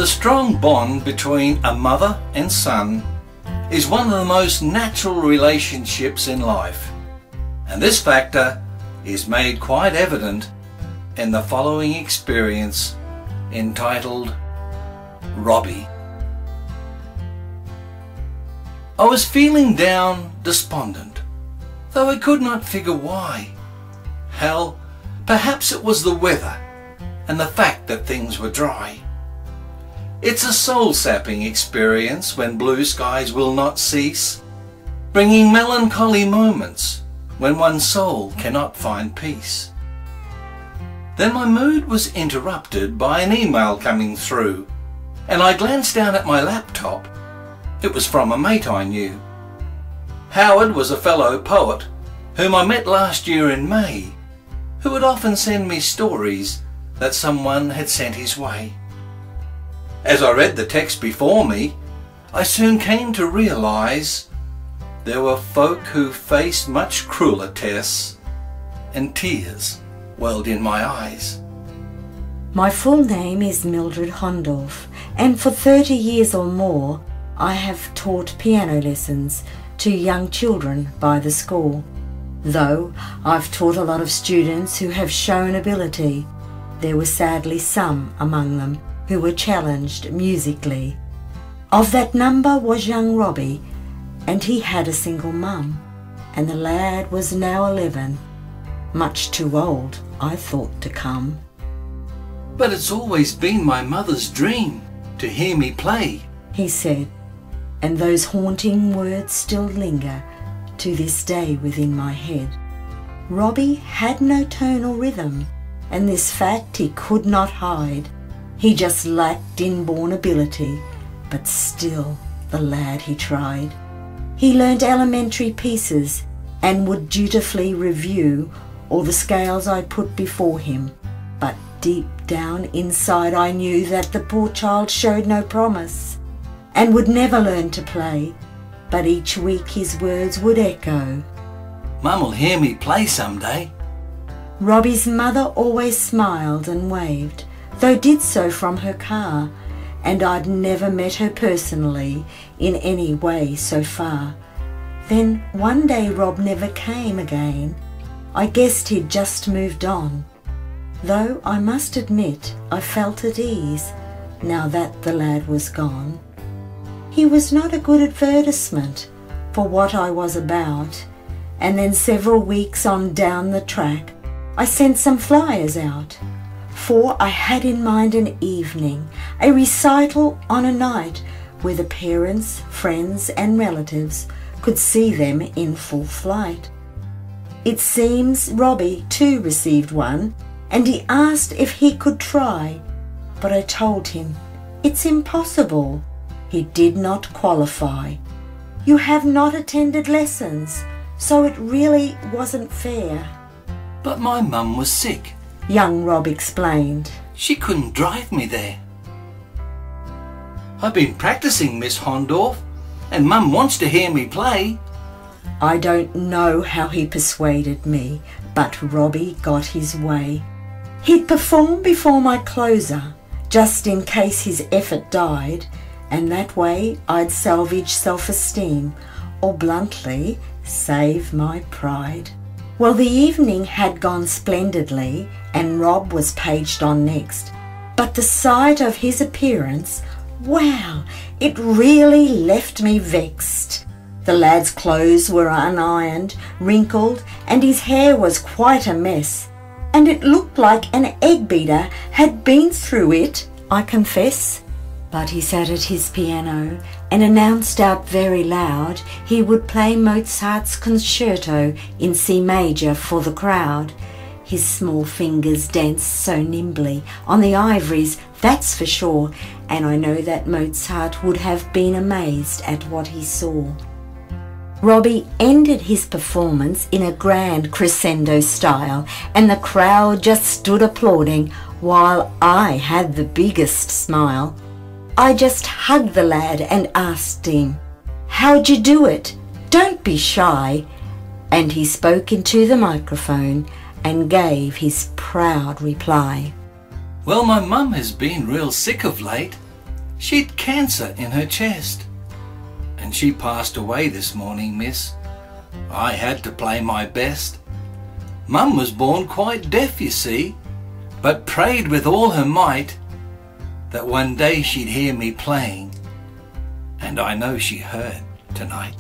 The strong bond between a mother and son is one of the most natural relationships in life, and this factor is made quite evident in the following experience entitled Robby. I was feeling down, despondent, though I could not figure why. Hell, perhaps it was the weather and the fact that things were dry. It's a soul-sapping experience when blue skies will not cease, bringing melancholy moments when one's soul cannot find peace. Then my mood was interrupted by an email coming through, and I glanced down at my laptop. It was from a mate I knew. Howard was a fellow poet whom I met last year in May, who would often send me stories that someone had sent his way. As I read the text before me, I soon came to realise there were folk who faced much crueler tests, and tears welled in my eyes. My full name is Mildred Hondorf, and for 30 years or more I have taught piano lessons to young children by the score. Though I've taught a lot of students who have shown ability, there were sadly some among them who were challenged musically. Of that number was young Robby, and he had a single mum, and the lad was now 11, much too old, I thought, to come. But it's always been my mother's dream to hear me play, he said, and those haunting words still linger to this day within my head. Robby had no tone or rhythm, and this fact he could not hide. He just lacked inborn ability, but still the lad he tried. He learnt elementary pieces and would dutifully review all the scales I put before him, but deep down inside I knew that the poor child showed no promise and would never learn to play, but each week his words would echo, "Mum'll hear me play someday." Robby's mother always smiled and waved, though did so from her car, and I'd never met her personally in any way so far. Then one day Rob never came again. I guessed he'd just moved on, though I must admit I felt at ease now that the lad was gone. He was not a good advertisement for what I was about, and then several weeks on down the track I sent some flyers out, for I had in mind an evening, a recital on a night where the parents, friends and relatives could see them in full flight. It seems Robby too received one, and he asked if he could try, but I told him it's impossible. He did not qualify. You have not attended lessons, so it really wasn't fair. But my mum was sick, young Rob explained. She couldn't drive me there. I've been practicing, Miss Hondorf, and Mum wants to hear me play. I don't know how he persuaded me, but Robby got his way. He'd perform before my closer, just in case his effort died, and that way I'd salvage self-esteem, or bluntly, save my pride. Well, the evening had gone splendidly, and Rob was paged on next. But the sight of his appearance, wow, it really left me vexed. The lad's clothes were unironed, wrinkled, and his hair was quite a mess, and it looked like an egg beater had been through it, I confess. But he sat at his piano and announced out very loud he would play Mozart's concerto in C major for the crowd. His small fingers danced so nimbly on the ivories, that's for sure, and I know that Mozart would have been amazed at what he saw. Robby ended his performance in a grand crescendo style, and the crowd just stood applauding while I had the biggest smile. I just hugged the lad and asked him, "How'd you do it? Don't be shy." And he spoke into the microphone and gave his proud reply. Well, my mum has been real sick of late, She'd cancer in her chest, and she passed away this morning, miss. I had to play my best. Mum was born quite deaf, you see, but prayed with all her might that one day she'd hear me playing, and I know she heard tonight.